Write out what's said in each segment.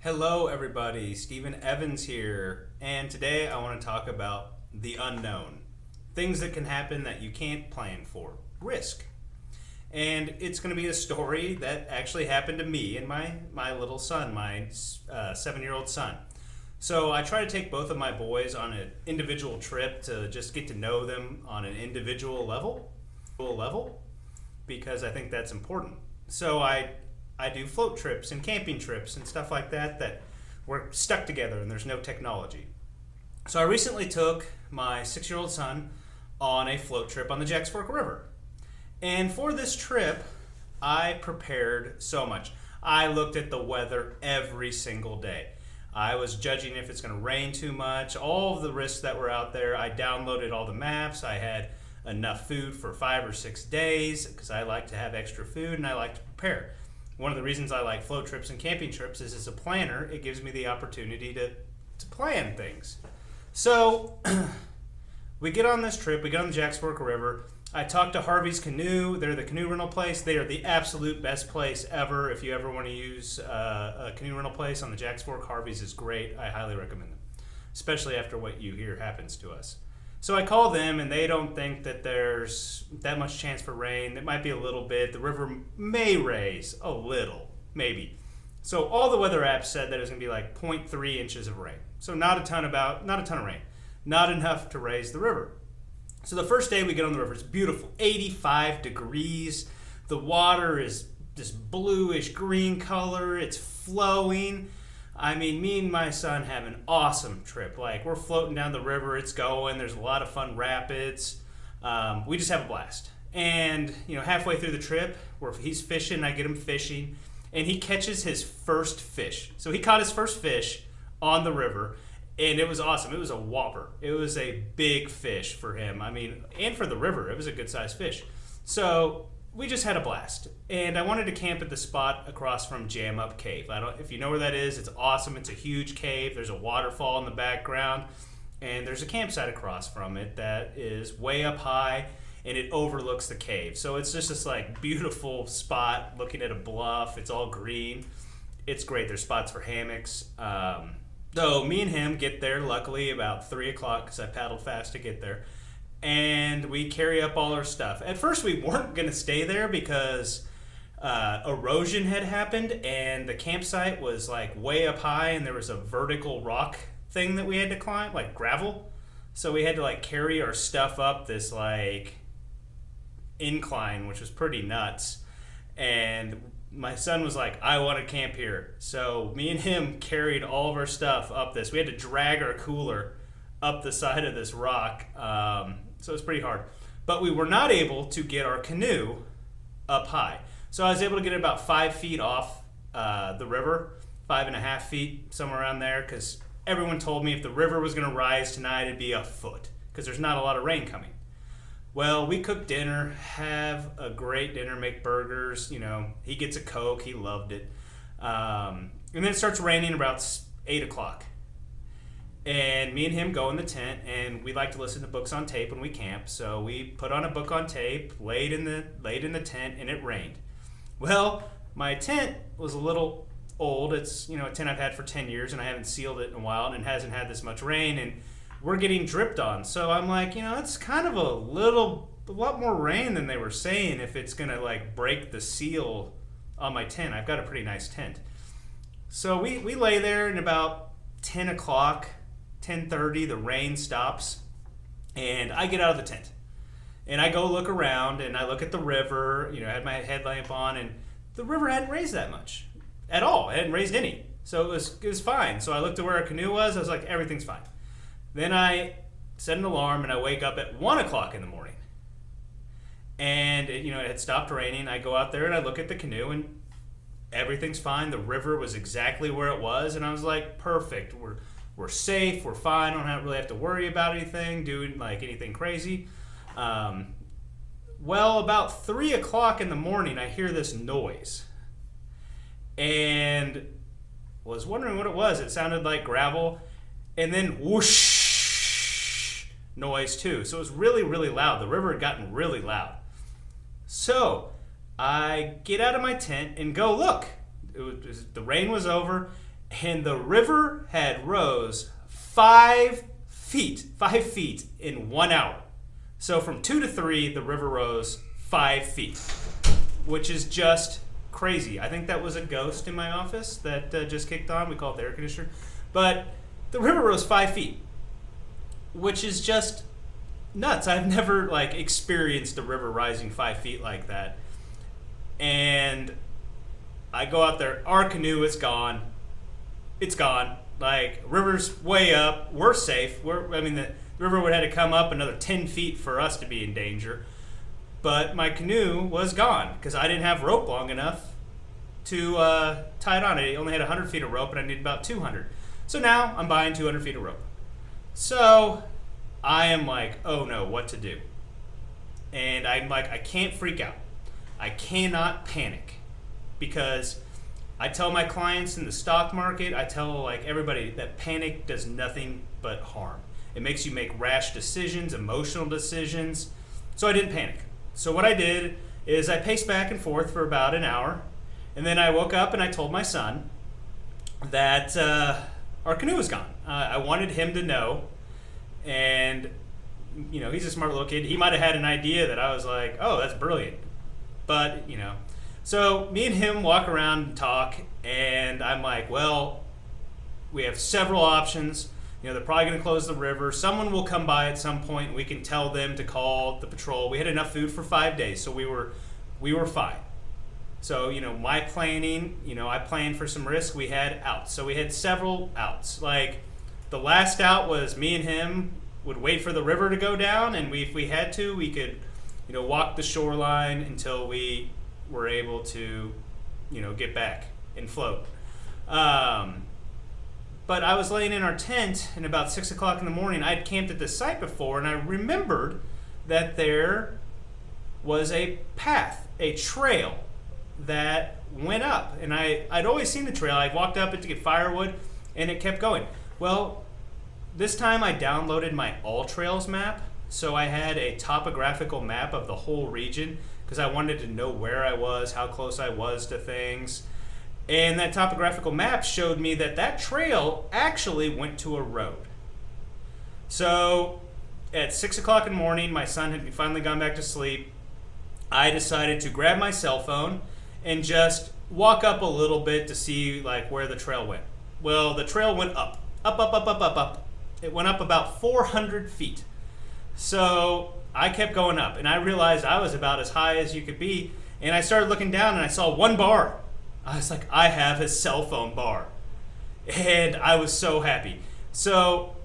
Hello, everybody. Stephen Evans here, and today I want to talk about the unknown. Things that can happen that you can't plan for. Risk. And it's going to be a story that actually happened to me and my little son, my 7-year-old son. So I try to take both of my boys on an individual trip to just get to know them on an individual level, because I think that's important. So I do float trips and camping trips and stuff like that we're stuck together and there's no technology. So I recently took my 6-year-old son on a float trip on the Jacks Fork River. And for this trip, I prepared so much. I looked at the weather every single day. I was judging if it's going to rain too much, all of the risks that were out there. I downloaded all the maps. I had enough food for 5 or 6 days because I like to have extra food and I like to prepare. One of the reasons I like float trips and camping trips is as a planner, it gives me the opportunity to plan things. So we get on this trip, we get on the Jacks Fork River. I talked to Harvey's Canoe. They're the canoe rental place. They are the absolute best place ever. If you ever want to use a canoe rental place on the Jacks Fork, Harvey's is great. I highly recommend them, especially after what you hear happens to us. So I call them, and they don't think that there's that much chance for rain. It might be a little bit. The river may raise a little, maybe. So all the weather apps said that it was going to be like 0.3 inches of rain. So not a ton of rain. Not enough to raise the river. So the first day we get on the river, it's beautiful, 85 degrees. The water is this bluish green color. It's flowing. I mean, me and my son have an awesome trip. Like, we're floating down the river, it's going, there's a lot of fun rapids. We just have a blast. And, halfway through the trip, where he's fishing, I get him fishing, and he catches his first fish. So he caught his first fish on the river, and it was awesome. It was a whopper. It was a big fish for him. I mean, and for the river, it was a good-sized fish. So we just had a blast. And I wanted to camp at the spot across from Jam Up Cave. If you know where that is, it's awesome. It's a huge cave. There's a waterfall in the background. And there's a campsite across from it that is way up high, and it overlooks the cave. So it's just this beautiful spot looking at a bluff. It's all green. It's great. There's spots for hammocks. So me and him get there, luckily, about 3 o'clock because I paddled fast to get there. And we carry up all our stuff. At first, we weren't going to stay there because erosion had happened, and the campsite was way up high, and there was a vertical rock thing that we had to climb, like gravel. So we had to carry our stuff up this incline, which was pretty nuts. And my son was like, I want to camp here. So me and him carried all of our stuff up this. We had to drag our cooler up the side of this rock. So it was pretty hard. But we were not able to get our canoe up high. So I was able to get it about 5 feet off the river, 5.5 feet, somewhere around there, because everyone told me if the river was going to rise tonight, it'd be a foot, because there's not a lot of rain coming. Well, we cooked dinner, have a great dinner, make burgers. He gets a Coke. He loved it. And then it starts raining about 8 o'clock. And me and him go in the tent, and we like to listen to books on tape when we camp. So we put on a book on tape, laid in the tent, and it rained. Well, my tent was a little old. It's a tent I've had for 10 years, and I haven't sealed it in a while, and it hasn't had this much rain, and we're getting dripped on. So I'm like, it's kind of a lot more rain than they were saying if it's gonna break the seal on my tent. I've got a pretty nice tent. So we lay there, and about 10 o'clock. 10:30, the rain stops, and I get out of the tent, and I go look around, and I look at the river. I had my headlamp on, and the river hadn't raised that much at all. It hadn't raised any, so it was fine. So I looked at where our canoe was. I was like, everything's fine. Then I set an alarm, and I wake up at 1 o'clock in the morning, and it had stopped raining. I go out there, and I look at the canoe, and everything's fine. The river was exactly where it was, and I was like, perfect. We're safe, we're fine, I don't really have to worry about anything, doing anything crazy. Well, about 3 o'clock in the morning, I hear this noise. And was wondering what it was. It sounded like gravel, and then whoosh noise too. So it was really, really loud. The river had gotten really loud. So I get out of my tent and go look. The rain was over, and the river had rose 5 feet in 1 hour. So from 2 to 3, the river rose 5 feet, which is just crazy. I think that was a ghost in my office that just kicked on. We call it the air conditioner. But the river rose 5 feet, which is just nuts. I've never experienced a river rising 5 feet like that. And I go out there. Our canoe is gone. It's gone. River's way up. We're safe. The river would have had to come up another 10 feet for us to be in danger. But my canoe was gone because I didn't have rope long enough to tie it on. I only had 100 feet of rope and I needed about 200. So now I'm buying 200 feet of rope. So I am like, oh no, what to do? And I'm like, I can't freak out. I cannot panic because I tell my clients in the stock market, I tell everybody that panic does nothing but harm. It makes you make rash decisions, emotional decisions. So I didn't panic. So what I did is I paced back and forth for about an hour, and then I woke up and I told my son that our canoe was gone. I wanted him to know, and he's a smart little kid. He might have had an idea that I was like, oh, that's brilliant. But, so me and him walk around and talk, and I'm like, well, we have several options. They're probably going to close the river. Someone will come by at some point. We can tell them to call the patrol. We had enough food for 5 days, so we were fine. So, my planning, I planned for some risk. We had outs. So we had several outs. The last out was me and him would wait for the river to go down, and if we had to, we could, walk the shoreline until we were able to, get back and float. But I was laying in our tent, and about 6 o'clock in the morning, I'd camped at this site before, and I remembered that there was a path, a trail that went up. And I'd always seen the trail. I walked up it to get firewood, and it kept going. Well, this time I downloaded my All Trails map, so I had a topographical map of the whole region because I wanted to know where I was, how close I was to things. And that topographical map showed me that trail actually went to a road. So at 6 o'clock in the morning, my son had finally gone back to sleep. I decided to grab my cell phone and just walk up a little bit to see where the trail went. Well, the trail went up. It went up about 400 feet. So I kept going up, and I realized I was about as high as you could be. And I started looking down, and I saw one bar. I was like, I have a cell phone bar. And I was so happy. So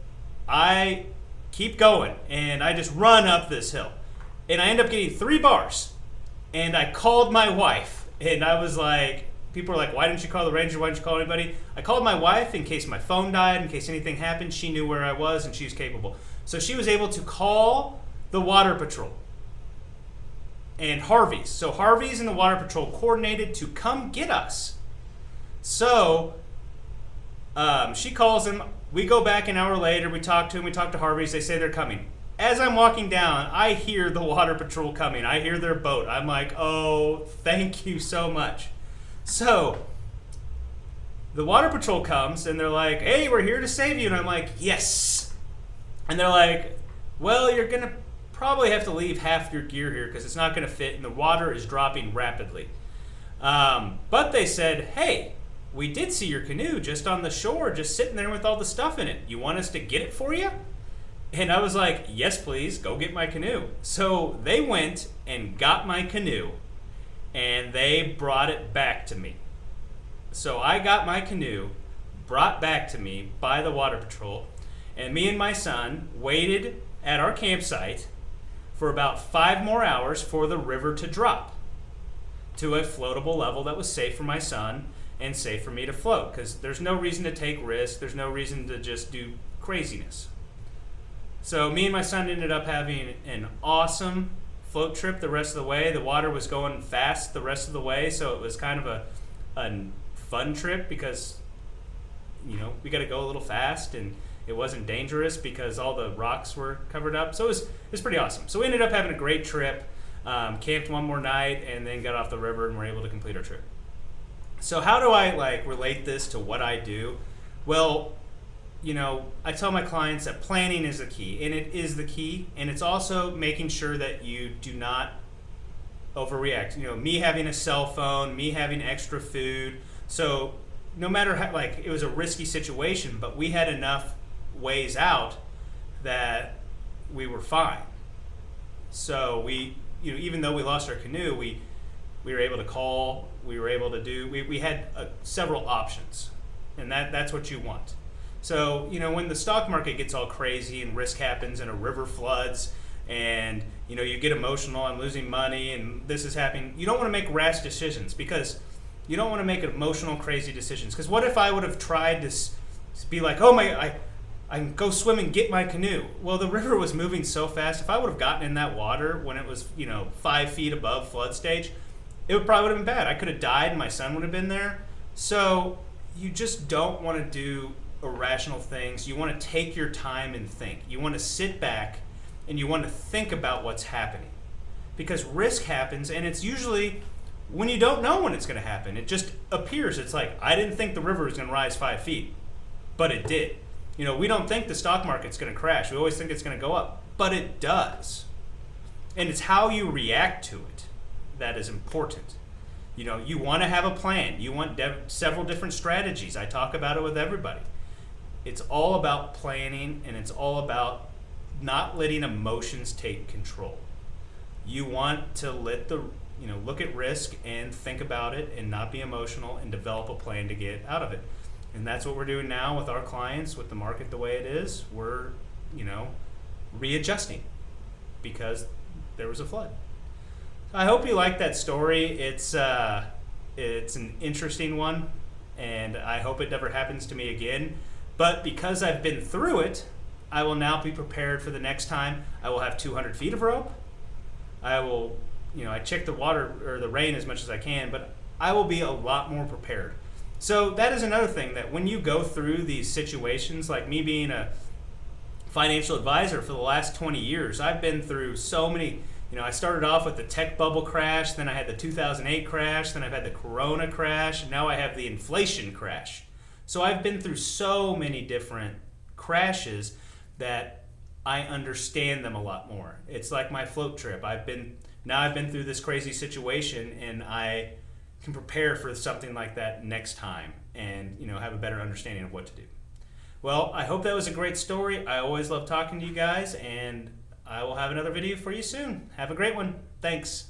I keep going, and I just run up this hill. And I end up getting 3 bars. And I called my wife, and I was like, people were like, why didn't you call the ranger? Why didn't you call anybody? I called my wife in case my phone died, in case anything happened. She knew where I was, and she was capable. So she was able to call the water patrol. And Harvey's. So Harvey's and the water patrol coordinated to come get us. So she calls him. We go back an hour later. We talk to him. We talk to Harvey's. They say they're coming. As I'm walking down, I hear the water patrol coming. I hear their boat. I'm like, oh, thank you so much. So the water patrol comes, and they're like, hey, we're here to save you. And I'm like, yes. And they're like, well, you're going to probably have to leave half your gear here because it's not going to fit, and the water is dropping rapidly. But they said, hey, we did see your canoe just on the shore, just sitting there with all the stuff in it. You want us to get it for you? And I was like, yes, please, go get my canoe. So they went and got my canoe, and they brought it back to me. So I got my canoe brought back to me by the water patrol, and me and my son waited at our campsite for about 5 more hours for the river to drop to a floatable level that was safe for my son and safe for me to float, because there's no reason to take risks. There's no reason to just do craziness. So me and my son ended up having an awesome float trip the rest of the way. The water was going fast the rest of the way, so it was kind of a fun trip because, we got to go a little fast, and it wasn't dangerous because all the rocks were covered up. So it was pretty awesome. So we ended up having a great trip, camped one more night, and then got off the river and were able to complete our trip. So how do I like relate this to what I do? Well, I tell my clients that planning is the key, and it is the key, and it's also making sure that you do not overreact. Me having a cell phone, me having extra food. So no matter how, like, it was a risky situation, but we had enough ways out that we were fine. So we, even though we lost our canoe, we were able to call. We were able to do. We had several options, and that's what you want. So when the stock market gets all crazy and risk happens and a river floods and you get emotional, I'm losing money and this is happening, you don't want to make rash decisions, because you don't want to make emotional crazy decisions. Because what if I would have tried to be like, oh my, I can go swim and get my canoe? Well, the river was moving so fast. If I would have gotten in that water when it was 5 feet above flood stage, it probably would have been bad. I could have died and my son would have been there. So you just don't want to do irrational things. You want to take your time and think. You want to sit back and you want to think about what's happening, because risk happens, and it's usually when you don't know when it's going to happen. It just appears. It's like, I didn't think the river was going to rise 5 feet, but it did. We don't think the stock market's going to crash. We always think it's going to go up, but it does. And it's how you react to it that is important. You want to have a plan. You want several different strategies. I talk about it with everybody. It's all about planning, and it's all about not letting emotions take control. You want to look at risk and think about it and not be emotional and develop a plan to get out of it. And that's what we're doing now with our clients, with the market the way it is. We're, readjusting because there was a flood. I hope you like that story. It's an interesting one, and I hope it never happens to me again. But because I've been through it, I will now be prepared for the next time. I will have 200 feet of rope. I will, I check the water or the rain as much as I can, but I will be a lot more prepared. So that is another thing, that when you go through these situations, like me being a financial advisor for the last 20 years, I've been through so many. I started off with the tech bubble crash, then I had the 2008 crash, then I've had the Corona crash, and now I have the inflation crash. So I've been through so many different crashes that I understand them a lot more. It's like my float trip. I've been through this crazy situation, and I can prepare for something like that next time, and have a better understanding of what to do. Well, I hope that was a great story. I always love talking to you guys, and I will have another video for you soon. Have a great one. Thanks.